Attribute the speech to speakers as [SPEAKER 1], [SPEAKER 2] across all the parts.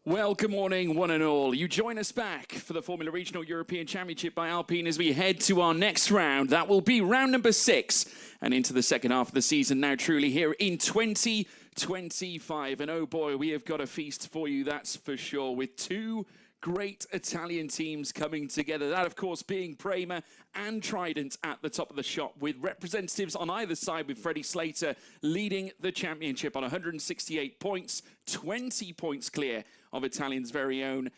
[SPEAKER 1] Well, good morning, one and all. You join us back for the Formula Regional European Championship by Alpine as we head to our next round. That will be round number 6 and into the second half of the season now truly here in 2025. And oh boy, we have got a feast for you, that's for sure, with two great Italian teams coming together. That, of course, being Prema and Trident at the top of the shop, with representatives on either side, with Freddie Slater leading the championship on 168 points, 20 points clear of Italy's very own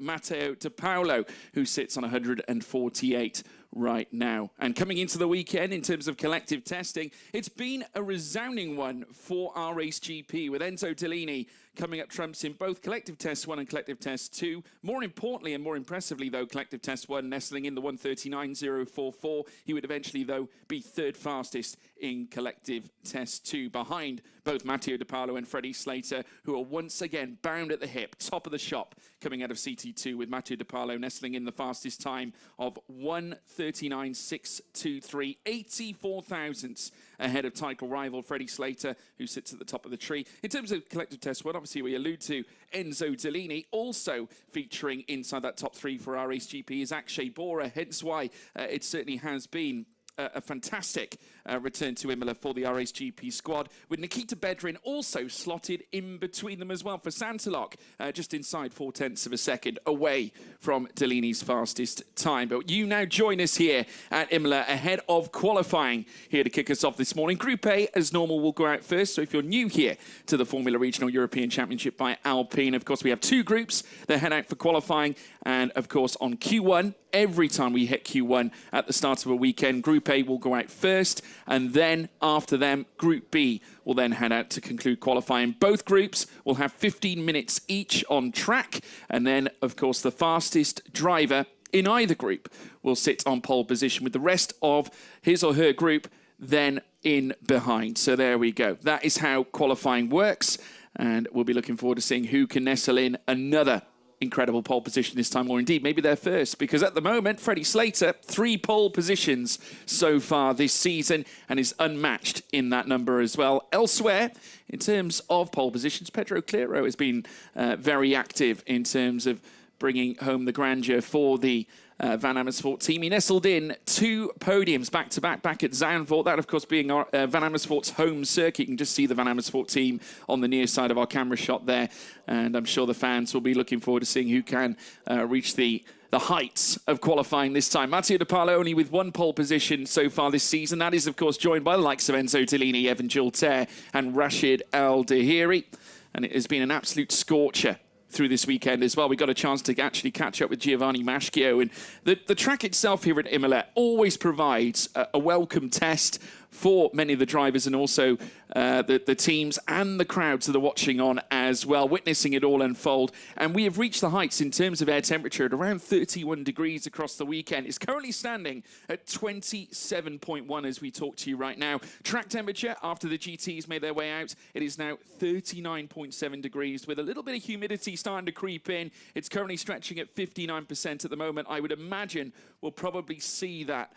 [SPEAKER 1] Matteo De Paolo, who sits on 148 right now. And coming into the weekend, in terms of collective testing, it's been a resounding one for our Race GP, with Enzo Tellini coming up trumps in both Collective Test 1 and Collective Test 2. More importantly and more impressively, though, Collective Test 1 nestling in the 139.044. He would eventually, though, be third fastest in Collective Test 2, behind both Matteo De Paolo and Freddie Slater, who are once again bound at the hip, top of the shop, coming out of CT2, with Matteo De Paolo nestling in the fastest time of 1:39.623, 84 thousandths ahead of title rival Freddie Slater, who sits at the top of the tree. In terms of Collective Test 1, obviously we allude to Enzo Tellini, also featuring inside that top 3 for our Race GP is Akshay Bora, hence why it certainly has been a fantastic return to Imola for the RSGP squad, with Nikita Bedrin also slotted in between them as well for Santalok, just inside 0.4 of a second away from Tellini's fastest time. But you now join us here at Imola ahead of qualifying here to kick us off this morning. Group A, as normal, will go out first. So if you're new here to the Formula Regional European Championship by Alpine, of course, we have 2 groups that head out for qualifying. And of course, on Q1, every time we hit Q1 at the start of a weekend, Group A will go out first, and then after them, Group B will then head out to conclude qualifying. Both groups will have 15 minutes each on track, and then, of course, the fastest driver in either group will sit on pole position, with the rest of his or her group then in behind. So there we go. That is how qualifying works, and we'll be looking forward to seeing who can nestle in another incredible pole position this time, or indeed maybe their first, because at the moment Freddie Slater 3 pole positions so far this season and is unmatched in that number as well. Elsewhere, in terms of pole positions, Pedro Clearo has been very active in terms of bringing home the grandeur for the Van Amersfoort team. He nestled in 2 podiums back-to-back back at Zandvoort. That, of course, being our Van Amersfoort's home circuit. You can just see the Van Amersfoort team on the near side of our camera shot there. And I'm sure the fans will be looking forward to seeing who can reach the heights of qualifying this time. Matteo De Paolo only with 1 pole position so far this season. That is, of course, joined by the likes of Enzo Tellini, Evan Gilter and Rashid Al-Dahiri. And it has been an absolute scorcher through this weekend as well. We got a chance to actually catch up with Giovanni Maschio, and the track itself here at Imola always provides a welcome test for many of the drivers and also the teams and the crowds that are watching on as well, witnessing it all unfold. And we have reached the heights in terms of air temperature at around 31 degrees across the weekend. It's currently standing at 27.1 as we talk to you right now. Track temperature after the GTs made their way out, it is now 39.7 degrees with a little bit of humidity starting to creep in. It's currently stretching at 59% at the moment. I would imagine we'll probably see that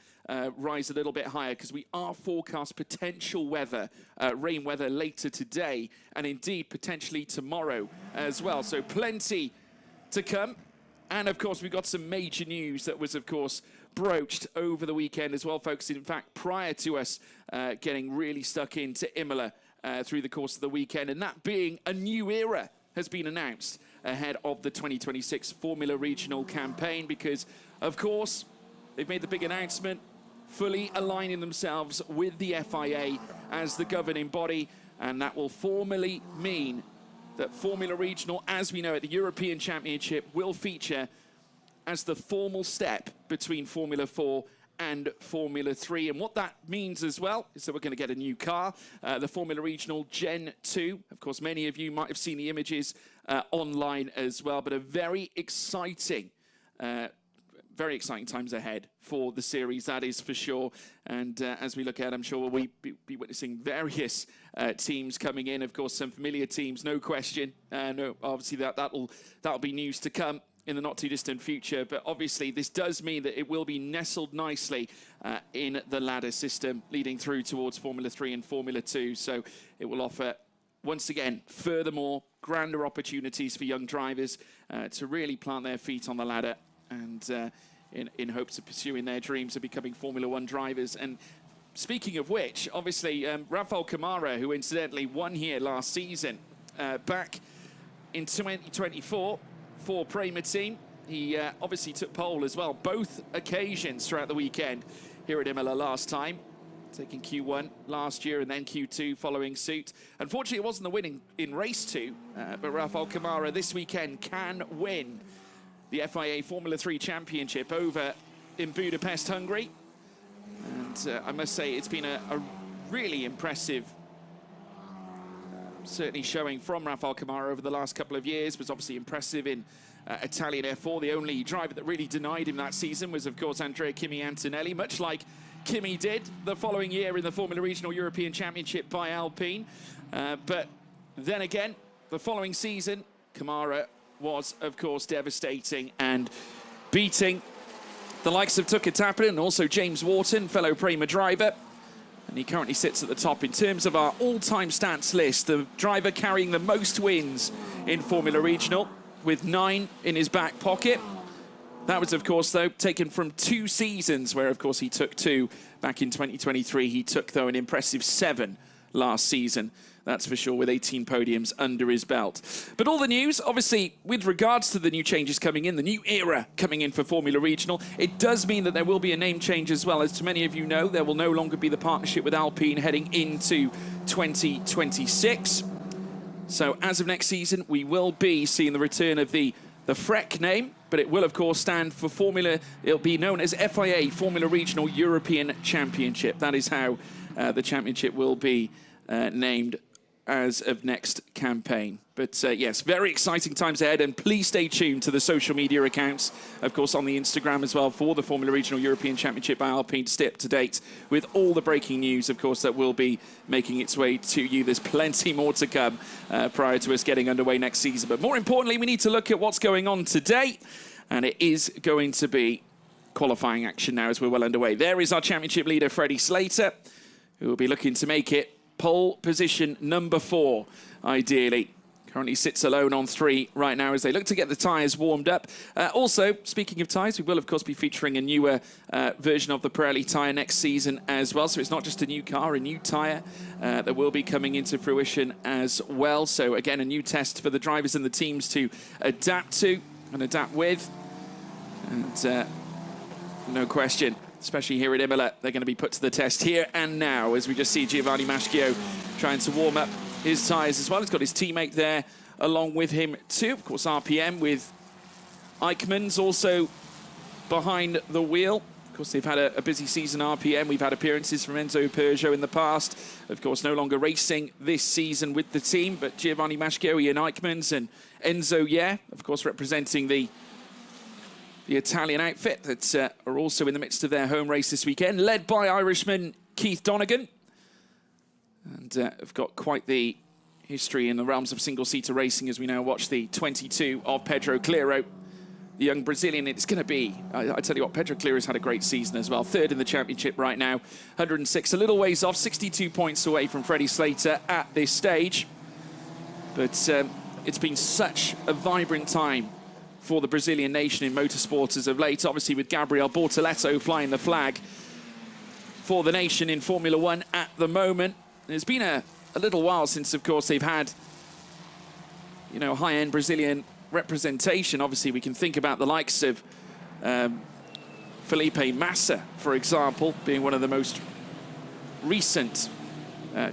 [SPEAKER 1] rise a little bit higher because we are forecast potential weather, rain weather later today and indeed potentially tomorrow as well. So plenty to come. And of course, we've got some major news that was, of course, broached over the weekend as well, folks. In fact, prior to us getting really stuck into Imola through the course of the weekend, and that being a new era has been announced ahead of the 2026 Formula Regional campaign because, of course, they've made the big announcement, fully aligning themselves with the FIA as the governing body, and that will formally mean that Formula Regional, as we know it, the European Championship, will feature as the formal step between Formula 4 and Formula 3. And what that means as well is that we're going to get a new car, the Formula Regional Gen 2. Of course, many of you might have seen the images online as well, but a very exciting times ahead for the series, that is for sure. And as we look at, I'm sure we'll be witnessing various teams coming in. Of course, some familiar teams, no question. No, obviously that'll be news to come in the not too distant future. But obviously, this does mean that it will be nestled nicely in the ladder system, leading through towards Formula 3 and Formula 2. So it will offer, once again, furthermore, grander opportunities for young drivers to really plant their feet on the ladder and in hopes of pursuing their dreams of becoming Formula 1 drivers. And speaking of which, obviously, Rafael Camara, who incidentally won here last season, back in 2024 for Prema Team, he obviously took pole as well, both occasions throughout the weekend here at Imola last time, taking Q1 last year and then Q2 following suit. Unfortunately, it wasn't the winning in race 2, but Rafael Camara this weekend can win the FIA Formula 3 Championship over in Budapest, Hungary. And I must say it's been a really impressive certainly showing from Rafael Camara over the last couple of years. Was obviously impressive in Italian F4. The only driver that really denied him that season was, of course, Andrea Kimi Antonelli, much like Kimi did the following year in the Formula Regional European Championship by Alpine. But then again, the following season, Camara was, of course, devastating and beating the likes of Tucker Tappin and also James Wharton, fellow Prema driver. And he currently sits at the top in terms of our all-time stats list, the driver carrying the most wins in Formula Regional, with 9 in his back pocket. That was, of course, though, taken from 2 seasons, where, of course, he took 2 back in 2023. He took, though, an impressive 7 last season. That's for sure, with 18 podiums under his belt. But all the news, obviously, with regards to the new changes coming in, the new era coming in for Formula Regional, it does mean that there will be a name change as well. As to many of you know, there will no longer be the partnership with Alpine heading into 2026. So as of next season, we will be seeing the return of the FRECA name, but it will, of course, stand for Formula. It'll be known as FIA Formula Regional European Championship. That is how the championship will be named as of next campaign. But yes, very exciting times ahead, and please stay tuned to the social media accounts, of course, on the Instagram as well, for the Formula Regional European Championship by Alpine, to stay up to date with all the breaking news, of course, that will be making its way to you. There's plenty more to come prior to us getting underway next season. But more importantly, we need to look at what's going on today, and it is going to be qualifying action now as we're well underway. There is our championship leader, Freddie Slater, who will be looking to make it pole position number 4, ideally. Currently sits alone on 3 right now as they look to get the tyres warmed up. Also, speaking of tyres, we will, of course, be featuring a newer version of the Pirelli tyre next season as well. So it's not just a new car, a new tyre that will be coming into fruition as well. So, again, a new test for the drivers and the teams to adapt to and adapt with. And no question, especially here at Imola, they're going to be put to the test here and now, as we just see Giovanni Maschio trying to warm up his tyres as well. He's got his teammate there along with him too. Of course, RPM with Eichmann's also behind the wheel Of course, they've had a busy season RPM. We've had appearances from Enzo Peugeot in the past. Of course, no longer racing this season with the team, but Giovanni Maschio, Ian Eichmans and Enzo, of course, representing the Italian outfit that are also in the midst of their home race this weekend, led by Irishman Keith Donegan. And have got quite the history in the realms of single-seater racing as we now watch the 22 of Pedro Cleiro, the young Brazilian. It's going to be, I tell you what, Pedro Cleiro's had a great season as well. Third in the championship right now, 106, a little ways off, 62 points away from Freddie Slater at this stage. But it's been such a vibrant time for the Brazilian nation in motorsport as of late, obviously with Gabriel Bortoleto flying the flag for the nation in Formula One at the moment. It's been a little while since, of course, they've had, you know, high-end Brazilian representation. Obviously, we can think about the likes of Felipe Massa, for example, being one of the most recent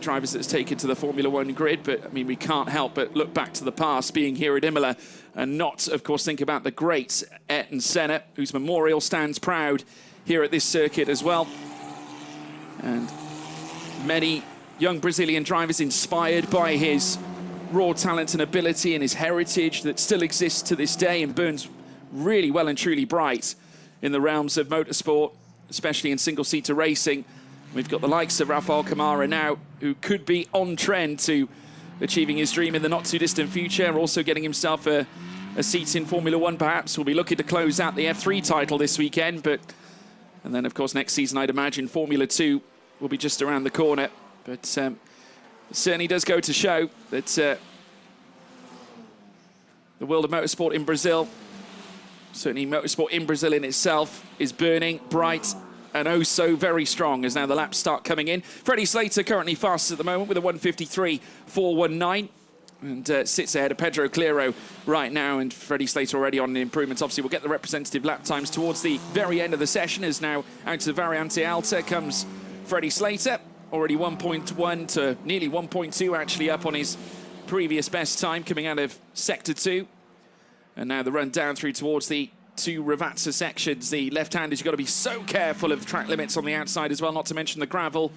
[SPEAKER 1] drivers that's taken to the Formula One grid. But, I mean, we can't help but look back to the past, being here at Imola, and not, of course, think about the great Ayrton Senna, whose memorial stands proud here at this circuit as well. And many young Brazilian drivers inspired by his raw talent and ability and his heritage that still exists to this day and burns really well and truly bright in the realms of motorsport, especially in single-seater racing. We've got the likes of Rafael Camara now, who could be on trend to achieving his dream in the not-too-distant future, also getting himself a seat in Formula One, perhaps. We'll be looking to close out the F3 title this weekend, and then, of course, next season, I'd imagine Formula 2 will be just around the corner. But it certainly does go to show that the world of motorsport in Brazil, certainly motorsport in Brazil in itself, is burning bright and oh so very strong as now the laps start coming in. Freddie Slater currently fastest at the moment with a 1:53.419 and sits ahead of Pedro Cleiro right now, and Freddie Slater already on the improvements. Obviously, we'll get the representative lap times towards the very end of the session as now out to the Variante Alta comes Freddie Slater. Already 1.1 to nearly 1.2 actually up on his previous best time coming out of Sector 2. And now the run down through towards the two Ravazza sections. The left-handers, you've got to be so careful of track limits on the outside as well, not to mention the gravel.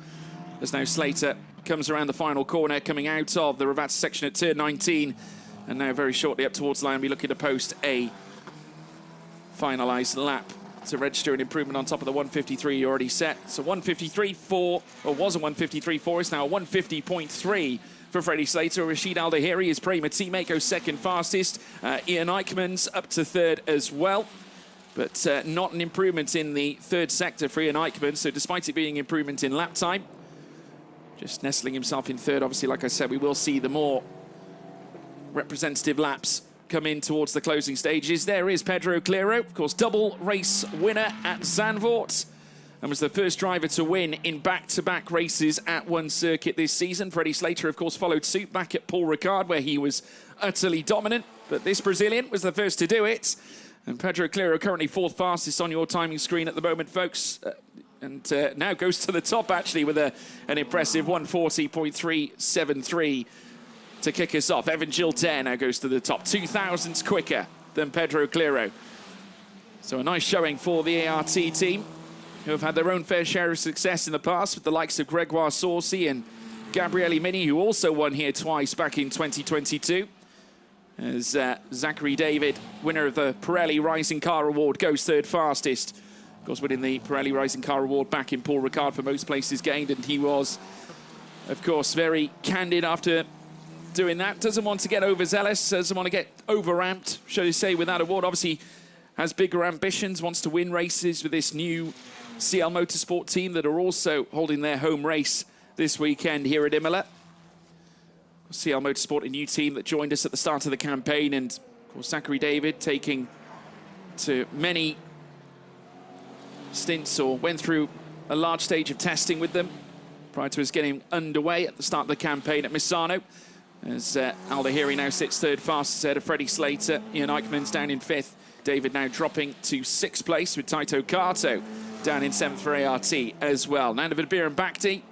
[SPEAKER 1] As now Slater comes around the final corner, coming out of the Ravazza section at turn 19. And now very shortly up towards the line, we're looking to post a finalised lap to register an improvement on top of the 1:53 you already set. So 1:53.4, or was a 1:53.4, it's now a 1:50.3 for Freddie Slater. Rashid Al-Dahiri, his Prema teammate, goes second fastest. Ian Eichmans up to third as well. But not an improvement in the third sector for Ian Eichmans. So despite it being improvement in lap time, just nestling himself in third. Obviously, like I said, we will see the more representative laps come in towards the closing stages. There is Pedro Cleiro, of course, double race winner at Zandvoort, and was the first driver to win in back-to-back races at one circuit this season. Freddie Slater, of course, followed suit back at Paul Ricard, where he was utterly dominant, but this Brazilian was the first to do it. And Pedro Cleiro currently fourth fastest on your timing screen at the moment, folks. And now goes to the top, actually, with an impressive 1:40.373 to kick us off. Evan Gildaire now goes to the top, 2,000ths quicker than Pedro Cleiro. So a nice showing for the ART team, who have had their own fair share of success in the past with the likes of Gregoire Saucy and Gabriele Mini, who also won here twice back in 2022. As Zachary David, winner of the Pirelli Rising Car Award, goes third fastest. Of course, winning the Pirelli Rising Car Award back in Paul Ricard for most places gained, and he was, of course, very candid after doing that. Doesn't want to get overzealous, doesn't want to get over-amped, shall you say, with that award. Obviously has bigger ambitions, wants to win races with this new CL Motorsport team that are also holding their home race this weekend here at Imola. CL Motorsport, a new team that joined us at the start of the campaign, and of course Zachary David taking to many stints or went through a large stage of testing with them prior to us getting underway at the start of the campaign at Misano. As Al-Dahiri now sits third fastest ahead of Freddie Slater. Ian Eichmans down in fifth. David now dropping to sixth place with Taito Kato down in seventh for ART as well. Nando Vidbir and Bakhti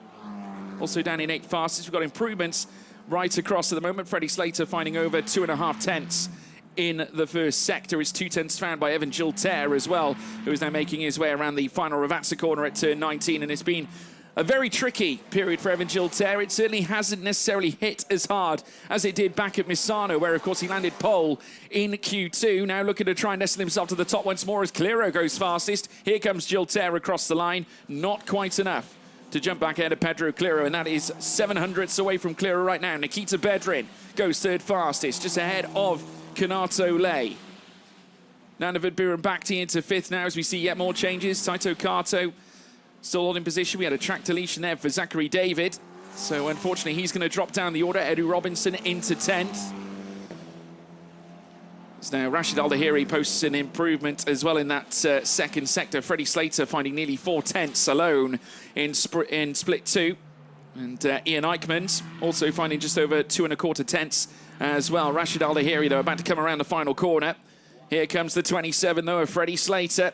[SPEAKER 1] also down in eighth fastest. We've got improvements right across at the moment. Freddie Slater finding over 2.5 tenths in the first sector. It's 2/10 found by Evan Giltaire as well, who is now making his way around the final Ravazza corner at turn 19, and it's been a very tricky period for Evan Giltaire. It certainly hasn't necessarily hit as hard as it did back at Misano, where, of course, he landed pole in Q2. Now looking to try and nestle himself to the top once more as Clero goes fastest. Here comes Giltaire across the line. Not quite enough to jump back ahead of Pedro Clero, and that is 700ths away from Clero right now. Nikita Bedrin goes third fastest, just ahead of Kanato Lay. Nanavid Birumbakti into fifth now as we see yet more changes. Taito Kato still holding position. We had a track deletion there for Zachary David. So unfortunately, he's going to drop down the order. Edu Robinson into 10th. So now Rashid Al-Dahiri posts an improvement as well in that second sector. Freddie Slater finding nearly 4/10 alone in split 2. And Ian Eichmann also finding just over 2 1/4 as well. Rashid Al-Dahiri, though, about to come around the final corner. Here comes the 27, though, of Freddie Slater.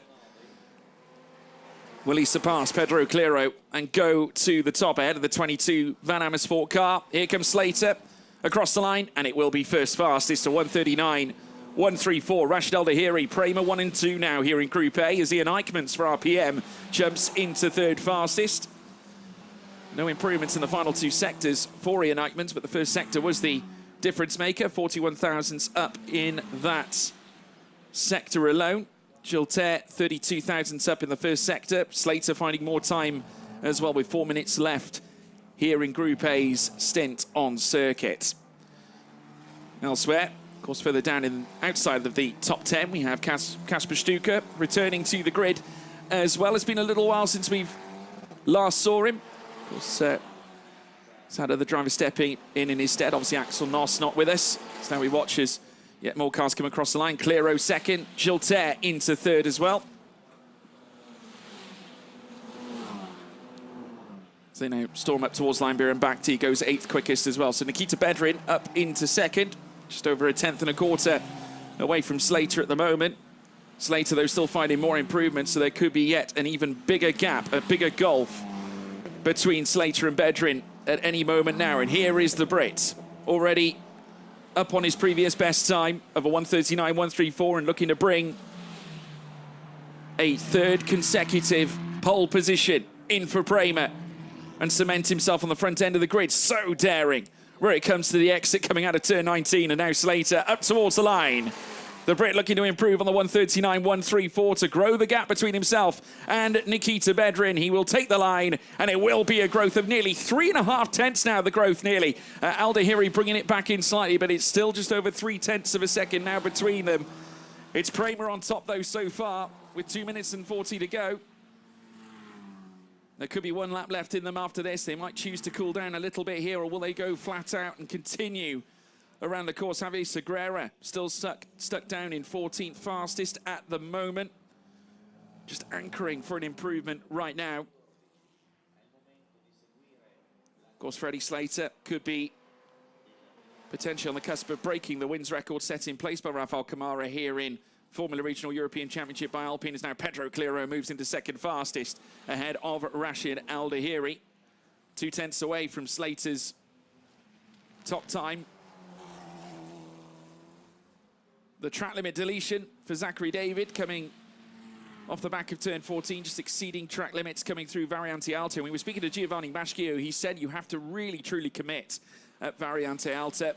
[SPEAKER 1] Will he surpass Pedro Clero and go to the top ahead of the 22 Van Amersfoort car? Here comes Slater across the line, and it will be first fastest to 1:39.134. Rashid Al-Dahiri, Prema 1 and 2 now here in Group A as Ian Eichmann for RPM jumps into third fastest. No improvements in the final 2 sectors for Ian Eichmann, but the first sector was the difference maker. 41 thousandths up in that sector alone. Giltaire 32 thousandths up in the first sector. Slater finding more time as well with 4 minutes left here in Group A's stint on circuit. Elsewhere, of course, further down in outside of the top 10, we have Kasper Stuka returning to the grid as well. It's been a little while since we've last saw him. Of course, he's had other drivers stepping in his stead. Obviously, Axel Noss not with us. So now we watch as yet more cars come across the line. Clero second, Giltaire into third as well. So they now storm up towards line Birumbakti, goes 8th quickest as well. So Nikita Bedrin up into second, just over 1/10 1/4 away from Slater at the moment. Slater, though, still finding more improvements, so there could be yet an even bigger gap, a bigger gulf between Slater and Bedrin at any moment now. And here is the Brit, already up on his previous best time of a 1:39.134 and looking to bring a third consecutive pole position in for Prema and cement himself on the front end of the grid. So daring where it comes to the exit coming out of turn 19, and now Slater up towards the line. The Brit looking to improve on the 1:39.134 to grow the gap between himself and Nikita Bedrin. He will take the line, and it will be a growth of nearly 3.5 tenths now, the growth nearly. Al-Dahiri bringing it back in slightly, but it's still just over 3/10 of a second now between them. It's Prema on top, though, so far, with 2 minutes and 40 to go. There could be 1 lap left in them after this. They might choose to cool down a little bit here, or will they go flat out and continue around the course? Javier Segura still stuck down in 14th fastest at the moment. Just anchoring for an improvement right now. Of course, Freddie Slater could be potentially on the cusp of breaking the wins record set in place by Rafael Camara here in Formula Regional European Championship by Alpine. As now Pedro Clero moves into second fastest ahead of Rashid Al-Dahiri. 2/10 away from Slater's top time. The track limit deletion for Zachary David coming off the back of turn 14, just exceeding track limits coming through Variante Alta. When we were speaking to Giovanni Maschio, he said you have to really, truly commit at Variante Alta.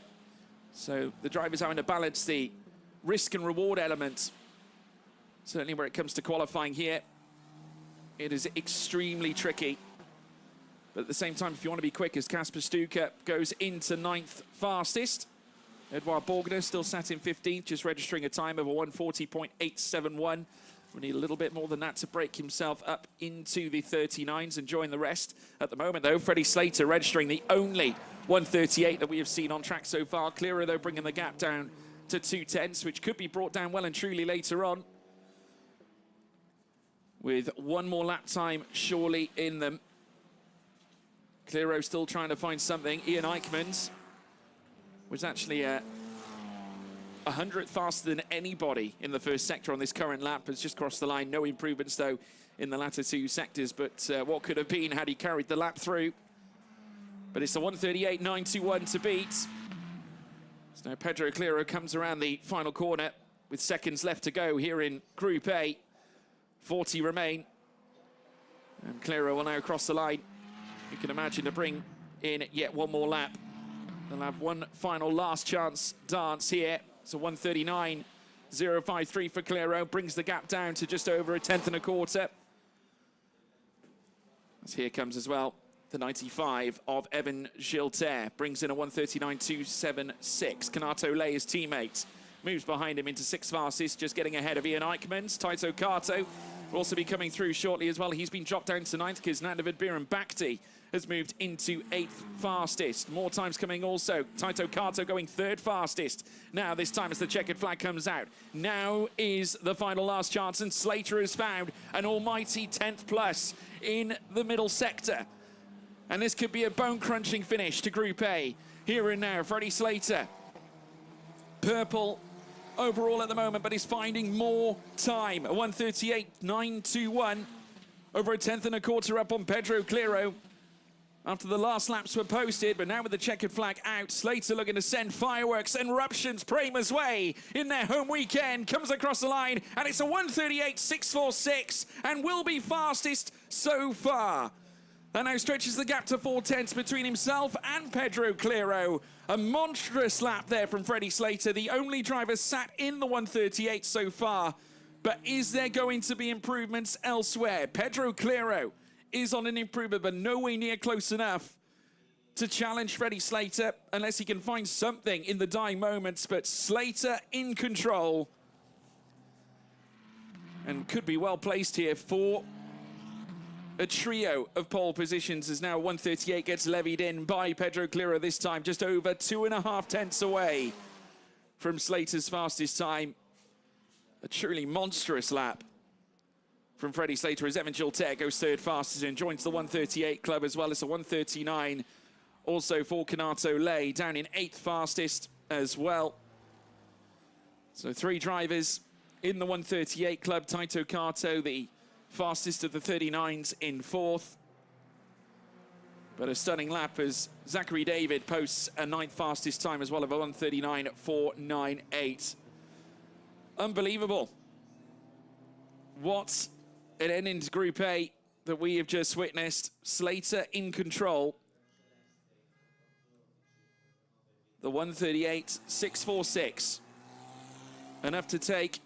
[SPEAKER 1] So the drivers having to balance the risk and reward element. Certainly where it comes to qualifying here, it is extremely tricky. But at the same time, if you want to be quick, as Kasper Stuka goes into 9th fastest. Edouard Borgner still sat in 15th, just registering a time of a 1:40.871. We need a little bit more than that to break himself up into the 39s and join the rest. At the moment, though, Freddie Slater registering the only 1:38 that we have seen on track so far. Clearer, though, bringing the gap down to 2/10, which could be brought down well and truly later on, with 1 more lap time surely in them. Clero still trying to find something. Ian Eichmann was actually a 100th faster than anybody in the first sector on this current lap. Has just crossed the line. No improvements, though, in the latter 2 sectors, but what could have been had he carried the lap through. But it's a 1:38.921 to beat. So now Pedro Clearo comes around the final corner with seconds left to go here in Group A. 40 remain. And Clearo will now cross the line. You can imagine to bring in yet one more lap. They'll have one final last chance dance here. So 1:39.053 for Clearo. Brings the gap down to just over a tenth and a quarter. As here comes as well the 95 of Evan Gilter. Brings in a 1:39.276. Kanato Lay, his teammate, moves behind him into sixth fastest, just getting ahead of Ian Eichmans. Taito Kato will also be coming through shortly as well. He's been dropped down to ninth because Nandavid Biran Bhakti has moved into eighth fastest. More times coming also. Taito Kato going third fastest. Now this time as the checkered flag comes out. Now is the final last chance, and Slater has found an almighty 10th plus in the middle sector. And this could be a bone-crunching finish to Group A. Here and now, Freddie Slater. Purple overall at the moment, but he's finding more time. A 1:38.921. Over a tenth and a quarter up on Pedro Clearo after the last laps were posted, but now with the checkered flag out, Slater looking to send fireworks and eruptions Prama's way in their home weekend. Comes across the line, and it's a 1:38.646 and will be fastest so far. That now stretches the gap to 4/10 between himself and Pedro Clearo. A monstrous lap there from Freddie Slater, the only driver sat in the 1:38 so far. But is there going to be improvements elsewhere? Pedro Clearo is on an improvement, but nowhere near close enough to challenge Freddie Slater unless he can find something in the dying moments. But Slater in control and could be well placed here for a trio of pole positions, as now 1:38 gets levied in by Pedro Clearo this time, just over 2.5 tenths away from Slater's fastest time. A truly monstrous lap from Freddie Slater as Evan Gilter goes third fastest and joins the 1:38 club, as well as a 1:39 also for Kanato Lay, down in eighth fastest as well. So three drivers in the 1:38 club. Taito Kato, the fastest of the 39s, in fourth. But a stunning lap as Zachary David posts a ninth fastest time as well of a 1:39.498. Unbelievable. What an ending to Group A that we have just witnessed. Slater in control. The 1:38.646. Enough to take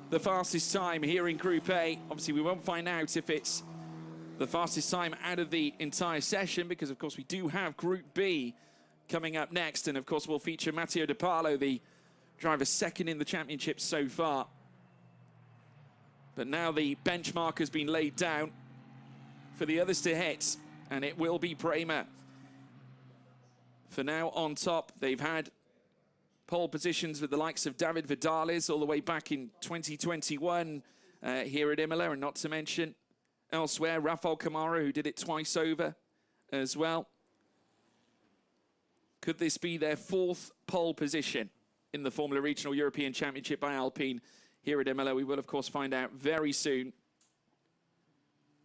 [SPEAKER 1] the fastest time here in Group A. Obviously, we won't find out if it's the fastest time out of the entire session, because, of course, we do have Group B coming up next. And, of course, we'll feature Matteo De Paolo, the driver second in the championship so far. But now the benchmark has been laid down for the others to hit, and it will be Prema. For now, on top, they've had pole positions with the likes of David Vidales all the way back in 2021 here at Imola, and not to mention elsewhere, Rafael Camara, who did it twice over as well. Could this be their fourth pole position in the Formula Regional European Championship by Alpine here at Imola? We will, of course, find out very soon.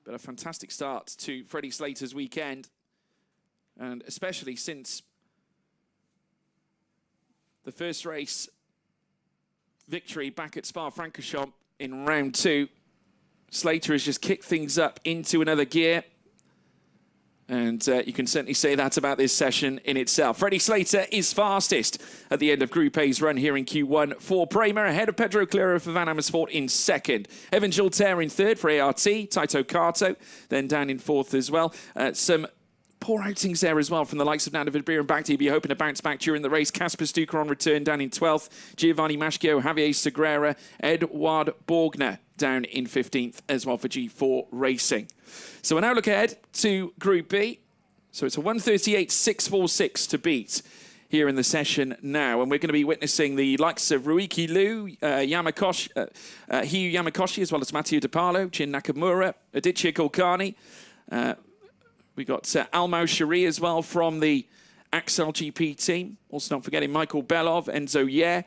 [SPEAKER 1] But a fantastic start to Freddie Slater's weekend, and especially since the first race victory back at Spa-Francorchamps in round 2. Slater has just kicked things up into another gear. And you can certainly say that about this session in itself. Freddie Slater is fastest at the end of Group A's run here in Q1 for Prema, ahead of Pedro Clearo for Van Amersfoort in second. Evan Gilter in third for ART, Taito Kato then down in fourth as well. Some poor outings there as well from the likes of Nandavid Biran Bhakti. Be hoping to bounce back during the race. Casper Stuker on return down in 12th. Giovanni Maschio, Javier Segura, Edward Borgner down in 15th as well for G4 Racing. So we'll now look ahead to Group B. So it's a 1:38.646 to beat here in the session now. And we're going to be witnessing the likes of Ruiki Liu, Hiyu Yamakoshi, as well as Matteo De Paolo, Jin Nakamura, Aditya Kulkarni. We got Almao Shari as well from the Axel GP team. Also not forgetting Michael Belov, Enzo Yer.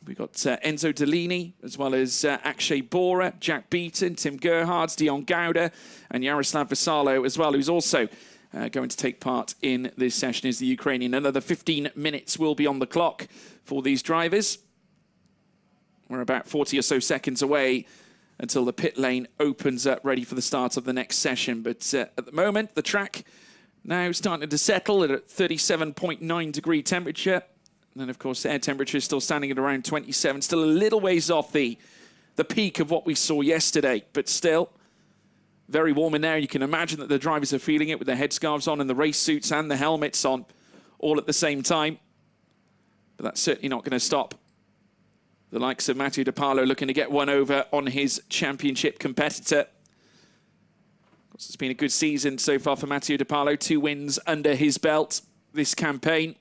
[SPEAKER 1] We got Enzo Delini, as well as Akshay Bora, Jack Beaton, Tim Gerhards, Dion Gouda, and Yaroslav Vasalo as well, who's also going to take part in this session is the Ukrainian. Another 15 minutes will be on the clock for these drivers. We're about 40 or so seconds away until the pit lane opens up, ready for the start of the next session. But at the moment, the track now starting to settle at a 37.9 degree temperature. And then, of course, air temperature is still standing at around 27, still a little ways off the peak of what we saw yesterday, but still very warm in there. You can imagine that the drivers are feeling it with their headscarves on and the race suits and the helmets on all at the same time. But that's certainly not going to stop the likes of Matteo De Paolo looking to get one over on his championship competitor. Of course, it's been a good season so far for Matteo De Paolo. 2 wins under his belt this campaign,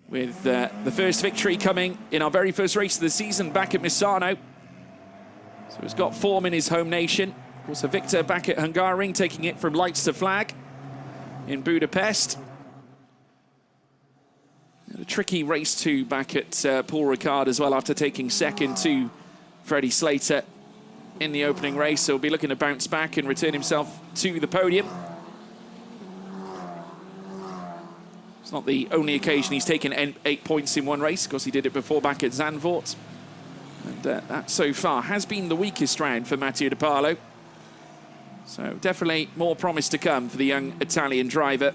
[SPEAKER 1] with the first victory coming in our very first race of the season back at Misano. So he's got form in his home nation. Of course, a victor back at Hungaroring, taking it from lights to flag in Budapest. And a tricky race too back at Paul Ricard as well, after taking second to Freddie Slater in the opening race. So he'll be looking to bounce back and return himself to the podium. It's not the only occasion he's taken 8 points in one race. Of course, he did it before back at Zandvoort. And that so far has been the weakest round for Matteo De Paolo. So definitely more promise to come for the young Italian driver,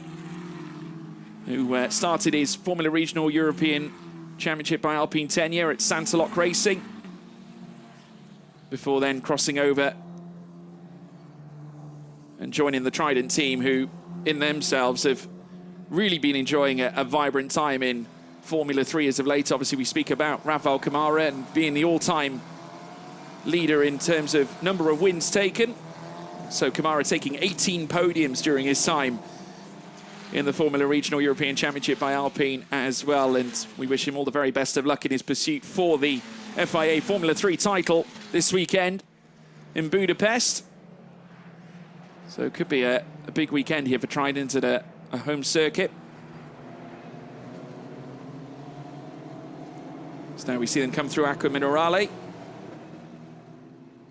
[SPEAKER 1] who started his Formula Regional European Championship by Alpine tenure at Santalok Racing, before then crossing over and joining the Trident team, who in themselves have really been enjoying a vibrant time in Formula 3 as of late. Obviously, we speak about Rafael Kamara and being the all-time leader in terms of number of wins taken. So Kamara taking 18 podiums during his time in the Formula Regional European Championship by Alpine as well. And we wish him all the very best of luck in his pursuit for the FIA Formula 3 title this weekend in Budapest. So it could be a big weekend here for Trident at a home circuit. So now we see them come through Acqua Minerale,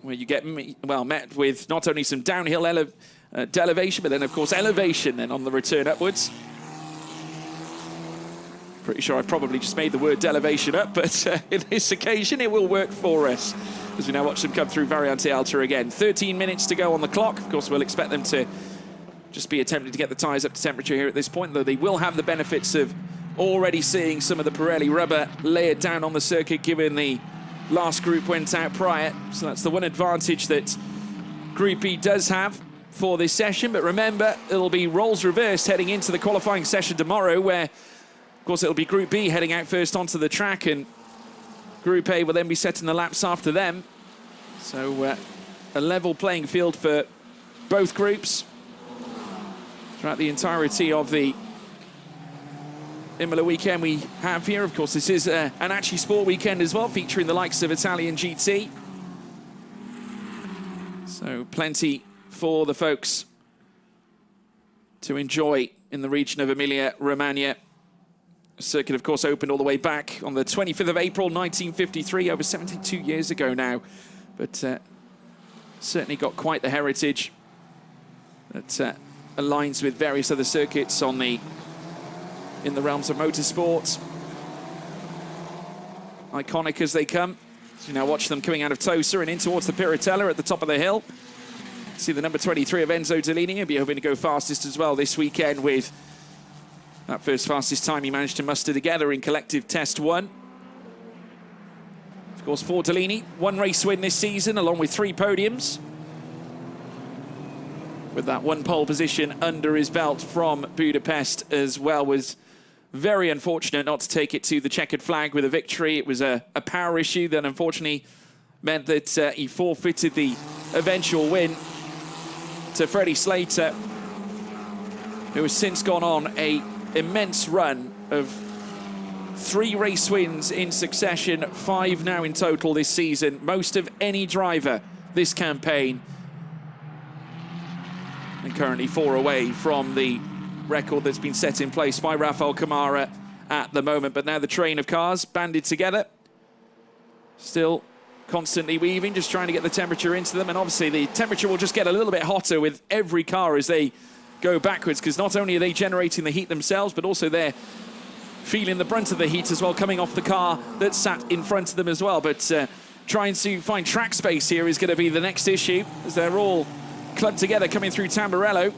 [SPEAKER 1] where you get, well, met with not only some downhill elevation, but then, of course, elevation then on the return upwards. Pretty sure I've probably just made the word elevation up, but in this occasion it will work for us, as we now watch them come through Variante Alta again. 13 minutes to go on the clock. Of course, we'll expect them to just be attempting to get the tyres up to temperature here at this point, though they will have the benefits of already seeing some of the Pirelli rubber layered down on the circuit, given the last group went out prior. So that's the one advantage that Group E does have for this session. But remember, it'll be roles reversed heading into the qualifying session tomorrow, where, of course, it'll be Group B heading out first onto the track, and Group A will then be setting the laps after them. So a level playing field for both groups throughout the entirety of the Imola weekend we have here. Of course, this is an Acci Sport weekend as well, featuring the likes of Italian GT. So plenty for the folks to enjoy in the region of Emilia-Romagna. The circuit, of course, opened all the way back on the 25th of April, 1953, over 72 years ago now. But certainly got quite the heritage that aligns with various other circuits in the realms of motorsport. Iconic as they come. So you now watch them coming out of Tosa and in towards the Piratella at the top of the hill. See the number 23 of Enzo Dellini. He'll be hoping to go fastest as well this weekend, with that first fastest time he managed to muster together in collective test 1. Of course, for Dellini, 1 race win this season, along with 3 podiums, with that 1 pole position under his belt from Budapest as well. Was very unfortunate not to take it to the checkered flag with a victory. It was a power issue that unfortunately meant that he forfeited the eventual win to Freddie Slater, who has since gone on an immense run of 3 race wins in succession, 5 now in total this season, most of any driver this campaign, and currently 4 away from the record that's been set in place by Rafael Kamara at the moment. But now the train of cars banded together, still constantly weaving, just trying to get the temperature into them. And obviously the temperature will just get a little bit hotter with every car as they go backwards, because not only are they generating the heat themselves, but also they're feeling the brunt of the heat as well, coming off the car that sat in front of them as well. But trying to find track space here is going to be the next issue, as they're all clubbed together coming through Tamburello.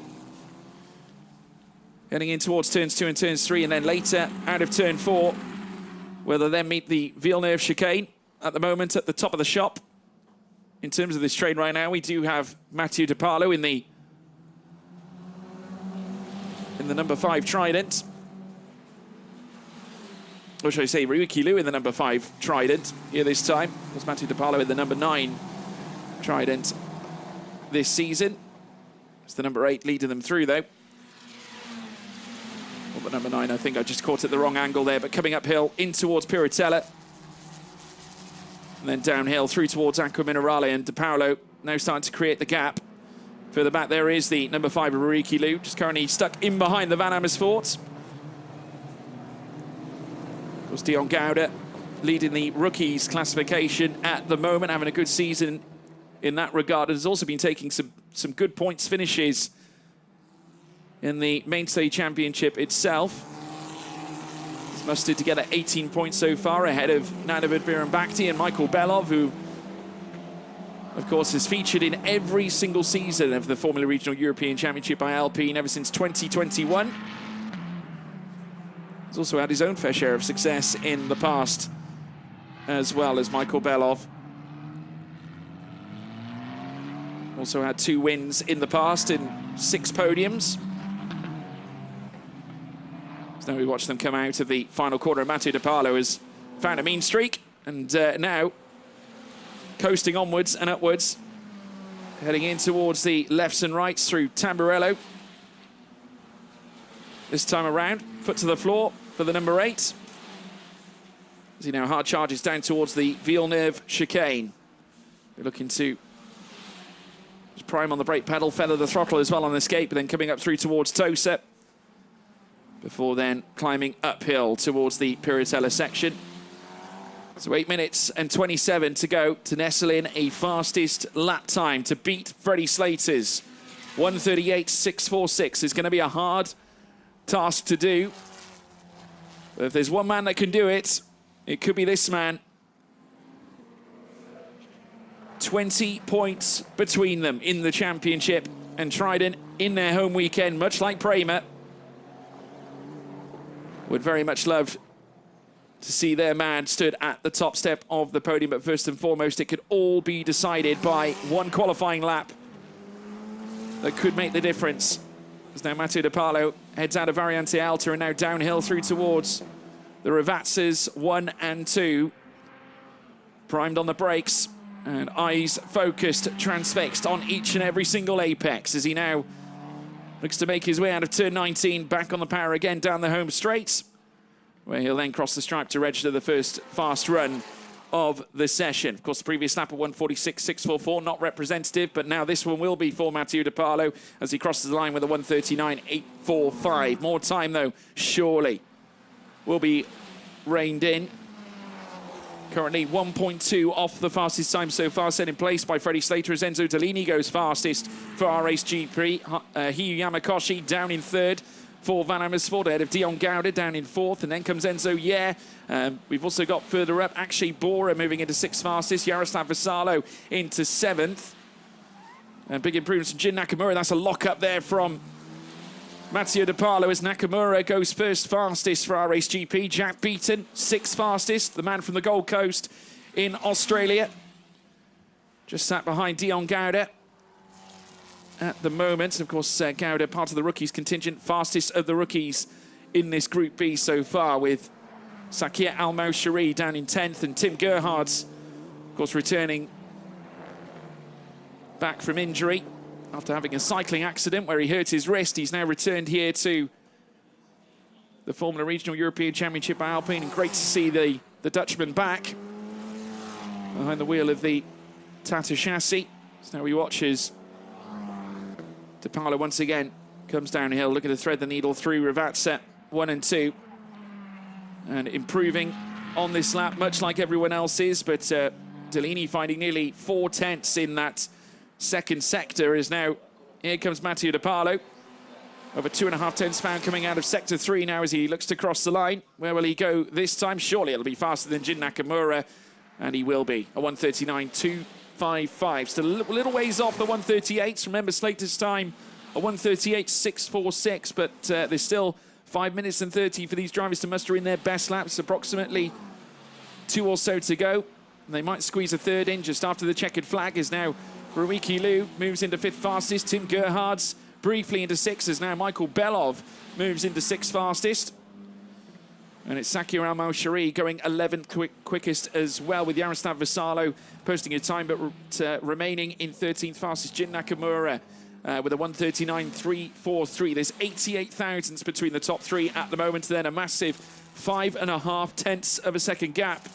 [SPEAKER 1] Heading in towards turns 2 and turns 3, and then later out of turn 4, where they then meet the Villeneuve chicane. At the moment, at the top of the shop, in terms of this train right now, we do have Mathieu De Parlo in the number 5 Trident. Or should I say, Ryuki Liu in the number 5 Trident here this time. There's Mathieu De Parlo in the number 9 Trident this season. It's the number 8 leading them through, though. Well, the number 9, I think I just caught it the wrong angle there, but coming uphill in towards Piratella. And then downhill through towards Acqua Minerale, and De Paolo now starting to create the gap. Further back there is the number 5 of Ryuki Liu, just currently stuck in behind the Van Amersfoort. Of course, Dion Gouda leading the rookies classification at the moment, having a good season in that regard. Has also been taking some good points finishes in the Mainstay Championship itself. He's mustered together 18 points so far, ahead of Nanovid Birenbakti and Michael Belov, who, of course, has featured in every single season of the Formula Regional European Championship by Alpine ever since 2021. He's also had his own fair share of success in the past, as well as Michael Belov. Also had 2 wins in the past in 6 podiums. So now we watch them come out of the final quarter. Mathieu De Parlo has found a mean streak, and now coasting onwards and upwards, heading in towards the lefts and rights through Tamburello. This time around, foot to the floor for the number 8. As he now hard charges down towards the Villeneuve chicane. We're looking to just prime on the brake pedal, feather the throttle as well on the escape, but then coming up through towards Tosa, before then climbing uphill towards the Piratella section. So 8 minutes and 27 to go to nestle in a fastest lap time to beat Freddie Slater's 1:38.646. Is going to be a hard task to do. But if there's one man that can do it, it could be this man. 20 points between them in the championship, and Trident in their home weekend, much like Prema, would very much love to see their man stood at the top step of the podium. But first and foremost, it could all be decided by one qualifying lap that could make the difference. As now Mathieu De Parlo heads out of Variante Alta and now downhill through towards the Ravazzas 1 and 2. Primed on the brakes and eyes focused, transfixed on each and every single apex, as he now looks to make his way out of turn 19, back on the power again down the home straight, where he'll then cross the stripe to register the first fast run of the session. Of course, the previous lap of 1:46.644, not representative, but now this one will be for Mathieu De Parlo as he crosses the line with a 1:39.845. More time, though, surely will be reined in. Currently 1.2 off the fastest time so far, set in place by Freddie Slater as Enzo Dellini goes fastest for RSGP. Hiyu Yamakoshi down in 3rd for Van Amersfoort, ahead of Dion Gouda down in 4th, and then comes Enzo Yeh. We've also got further up Akshay Bora moving into 6th fastest, Yaroslav Vasalo into 7th. And big improvements from Jin Nakamura. That's a lock up there from Mathieu De Parlo as Nakamura goes first fastest for RSGP. Jack Beaton, 6th fastest, the man from the Gold Coast in Australia. Just sat behind Dion Gouda at the moment. Of course, Gouda, part of the rookies contingent, fastest of the rookies in this Group B so far, with Sakir Al-Moushari down in 10th, and Tim Gerhardt, of course, returning back from injury after having a cycling accident where he hurt his wrist. He's now returned here to the Formula Regional European Championship by Alpine, and great to see the Dutchman back behind the wheel of the Tata chassis. So now we watch as De Parlo once again comes downhill, looking to thread the needle through Ravazzas 1 and 2, and improving on this lap, much like everyone else is, but Delaney finding nearly 4 tenths in that second sector is now, here comes Matteo De Paolo. Over 2.5 tenths found coming out of sector 3 now as he looks to cross the line. Where will he go this time? Surely it'll be faster than Jin Nakamura, and he will be. A 1:39.255. Still a little ways off the 1:38s. Remember Slater's time, a 1:38.646, but there's still 5 minutes and 30 for these drivers to muster in their best laps. Approximately 2 or so to go. And they might squeeze a third in just after the checkered flag is now Ruiki Liu moves into 5th fastest. Tim Gerhardt's briefly into 6th as now Michael Belov moves into 6th fastest. And it's Sakir Al-Maushari going 11th quickest as well, with Yaroslav Vasalo posting a time, but remaining in 13th fastest. Jin Nakamura with a 1:39.343. There's 88 thousandths between the top 3 at the moment. Then a massive 5.5 tenths of a second gap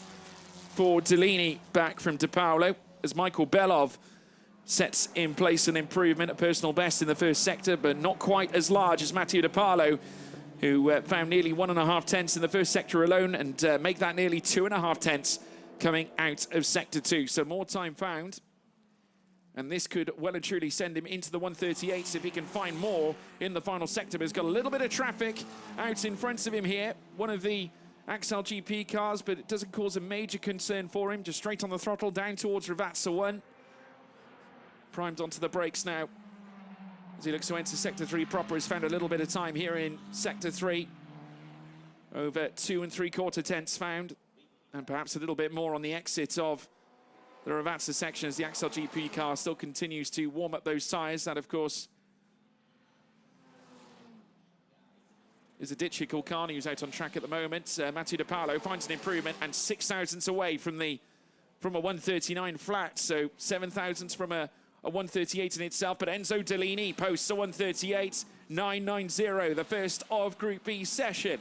[SPEAKER 1] for Delaney back from De Paolo, as Michael Belov sets in place an improvement, a personal best in the first sector, but not quite as large as Matteo De Paolo, who found nearly 1.5 tenths in the first sector alone, and make that nearly 2.5 tenths coming out of sector 2. So more time found, and this could well and truly send him into the 1:38s if he can find more in the final sector. But he's got a little bit of traffic out in front of him here. One of the Axel GP cars, but it doesn't cause a major concern for him. Just straight on the throttle down towards Ravazza 1. Primed onto the brakes now as he looks to enter sector 3 proper. Has found a little bit of time here in sector 3. Over 2 3/4 tenths found, and perhaps a little bit more on the exit of the Ravazza section as the Axel GP car still continues to warm up those tyres. That, of course, is Adichie Kulkarni, who's out on track at the moment. Matteo De Paolo finds an improvement and 6 thousandths away from a 1:39 flat, so 7 thousandths from a 1:38 in itself. But Enzo Delaney posts a 1:38.990, the first of Group B session,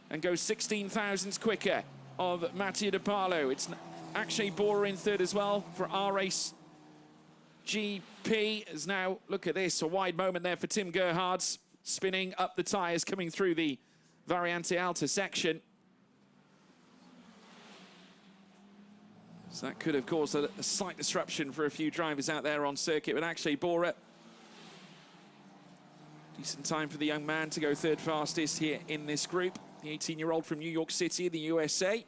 [SPEAKER 1] and goes 16 thousandths quicker of Matteo De Paolo. It's Akshay Bora in third as well for R-Race GP. As now, look at this, a wide moment there for Tim Gerhardt's, spinning up the tyres coming through the Variante Alta section. So that could have caused a slight disruption for a few drivers out there on circuit, but Akshay Bora, decent time for the young man to go 3rd fastest here in this group. The 18-year-old from New York City, the USA.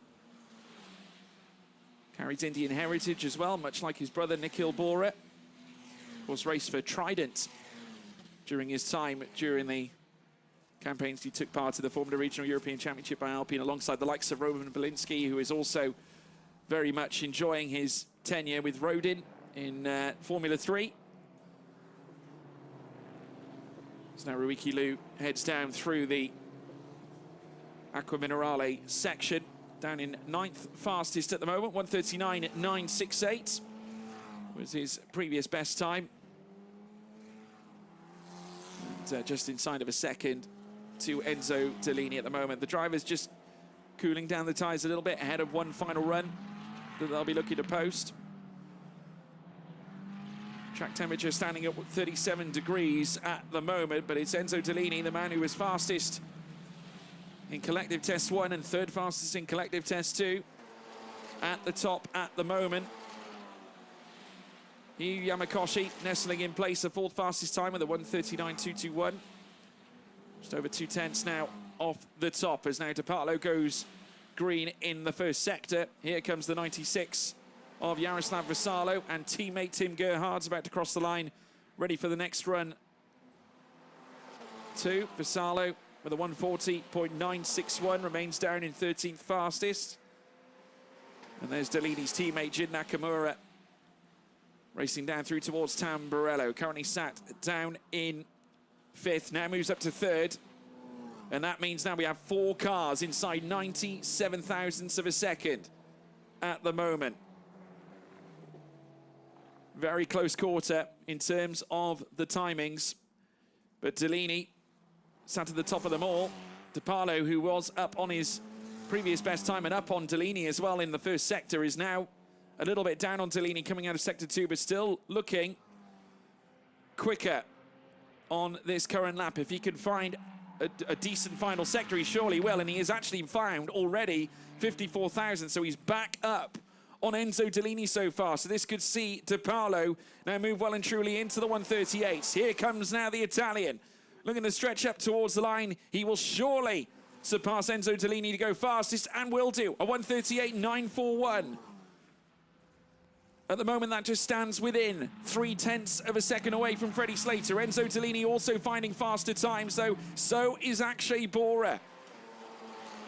[SPEAKER 1] Carries Indian heritage as well, much like his brother Nikhil Bora. Of course, raced for Trident during his time during the campaigns. He took part in the Formula Regional European Championship by Alpine alongside the likes of Roman Belinsky, who is also very much enjoying his tenure with Rodin in Formula 3. So now Ruiki Liu heads down through the Acqua Minerale section, down in 9th fastest at the moment. 1:39.968 was his previous best time. And just inside of a second to Enzo Delaney at the moment. The driver's just cooling down the tyres a little bit ahead of one final run that they'll be looking to post. Track temperature standing at 37 degrees at the moment, but it's Enzo Delaney, the man who was fastest in collective test 1 and 3rd fastest in collective test 2, at the top at the moment. Yu Yamakoshi nestling in place, the 4th fastest time with a 1:39.221. Just over 2 tenths now off the top as now De Paolo goes green in the first sector. Here comes the 96 of Yaroslav Vasalo, and teammate Tim Gerhardt's about to cross the line, ready for the next run. Vasalo with a 1:40.961, remains down in 13th fastest. And there's Delaney's teammate Jin Nakamura racing down through towards Tamburello, currently sat down in 5th, now moves up to 3rd. And that means now we have 4 cars inside 97 thousandths of a second at the moment. Very close quarter in terms of the timings. But Delaney sat at the top of them all. De Paolo, who was up on his previous best time and up on Delaney as well in the first sector, is now a little bit down on Delaney coming out of sector 2, but still looking quicker on this current lap. If he can find a decent final sector, he surely will, and he has actually found already 54,000, so he's back up on Enzo Dellini so far. So this could see De Paolo now move well and truly into the 138. Here comes now the Italian. Looking to stretch up towards the line. He will surely surpass Enzo Dellini to go fastest, and will do. A 138.941. At the moment, that just stands within 0.3 of a second away from Freddie Slater. Enzo Dellini also finding faster times, though. So is Akshay Bora.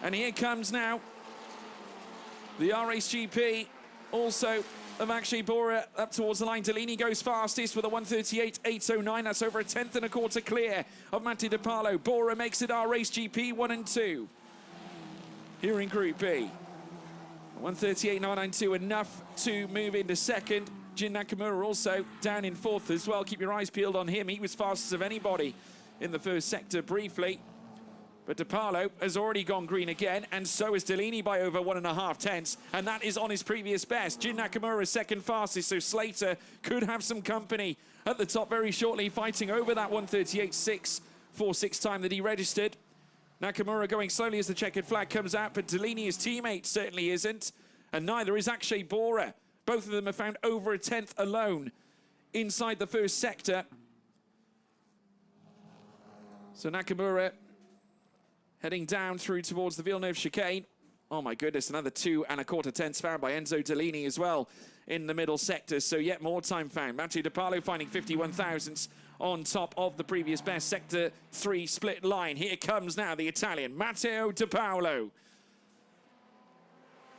[SPEAKER 1] And here comes now the RACE GP also of Akshay Bora up towards the line. Dellini goes fastest with a 138.809. That's over a 1/10 and a quarter clear of Mattia De Paolo. Bora makes it RACE GP 1 and 2. Here in Group B. 138.992, enough to move into second. Jin Nakamura also down in fourth as well. Keep your eyes peeled on him. He was fastest of anybody in the first sector briefly. But De Paolo has already gone green again, and so is Dellini by over 1.5 tenths, and that is on his previous best. Jin Nakamura is second fastest, so Slater could have some company at the top very shortly, fighting over that 138.646 time that he registered. Nakamura going slowly as the checkered flag comes out, but Dellini, his teammate, certainly isn't, and neither is Akshay Bora. Both of them have found over a 1/10 alone inside the first sector. So Nakamura heading down through towards the Villeneuve chicane. Oh my goodness, another 2 1/4 tenths found by Enzo Dellini as well in the middle sector. So yet more time found. Mattia De Paolo finding 51 thousandths on top of the previous best. Sector 3 split line. Here comes now the Italian, Matteo De Paolo.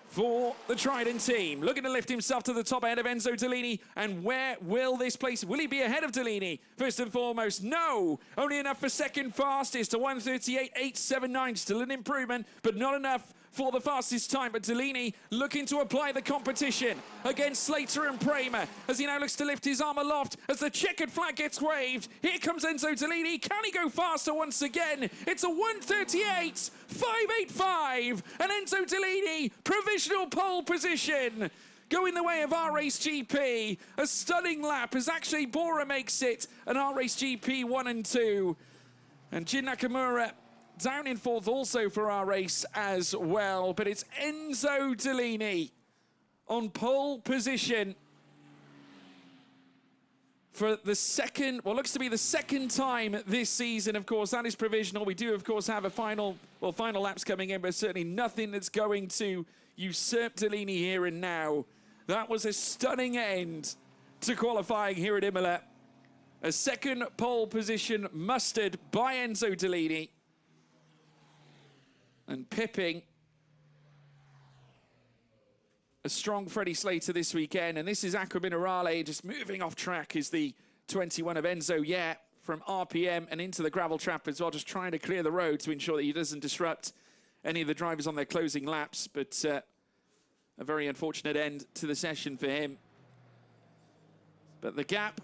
[SPEAKER 1] For the Trident team, looking to lift himself to the top ahead of Enzo Dellini. And where will this place? Will he be ahead of Dellini? First and foremost, no. Only enough for second fastest, a 138.879. Still an improvement, but not enough for the fastest time. But Dellini looking to apply the competition against Slater and Prema as he now looks to lift his arm aloft as the checkered flag gets waved. Here comes Enzo Dellini. Can he go faster once again? It's a 138.585, and Enzo Dellini provisional pole position. Going the way of RACE GP. A stunning lap as Akshay Bora makes it an RACE GP 1 and 2. And Jin Nakamura down in fourth also for our race as well. But it's Enzo Dellini on pole position for the second, well, looks to be the second time this season. Of course, that is provisional. We do, of course, have a final laps coming in, but certainly nothing that's going to usurp Dellini here and now. That was a stunning end to qualifying here at Imola. A second pole position mustered by Enzo Dellini. And pipping a strong Freddie Slater this weekend. And this is Acqua Minerale just moving off track is the 21 of Enzo, yeah, from RPM and into the gravel trap as well, just trying to clear the road to ensure that he doesn't disrupt any of the drivers on their closing laps. But a very unfortunate end to the session for him. But the gap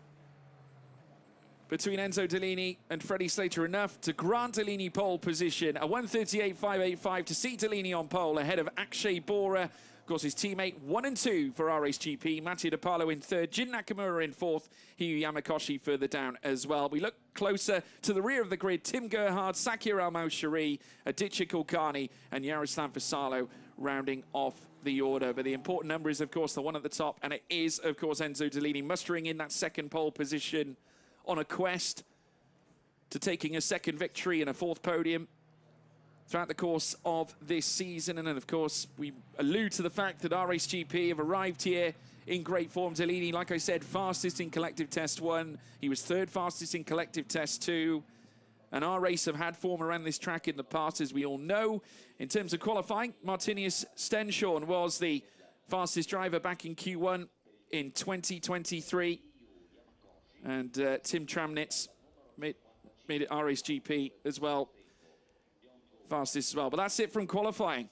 [SPEAKER 1] between Enzo Dellini and Freddie Slater enough to grant Dellini pole position. A 138.585 to see Dellini on pole ahead of Akshay Bora. Of course, his teammate 1 and 2 for RACE GP. Mattia De Paolo in third. Jin Nakamura in fourth. Hiyu Yamakoshi further down as well. We look closer to the rear of the grid. Tim Gerhard, Sakir Al-Maushari, Aditya Kulkarni and Yaroslav Vasalo rounding off the order. But the important number is, of course, the one at the top. And it is, of course, Enzo Dellini mustering in that second pole position on a quest to taking a second victory and a fourth podium throughout the course of this season. And then, of course, we allude to the fact that RACE GP have arrived here in great form. Dellini, like I said, fastest in Collective Test 1. He was third fastest in Collective Test 2. And RACE have had form around this track in the past, as we all know. In terms of qualifying, Martinius Stenshorn was the fastest driver back in Q1 in 2023. And Tim Tramnitz made it RACE GP as well. Fastest as well. But that's it from qualifying.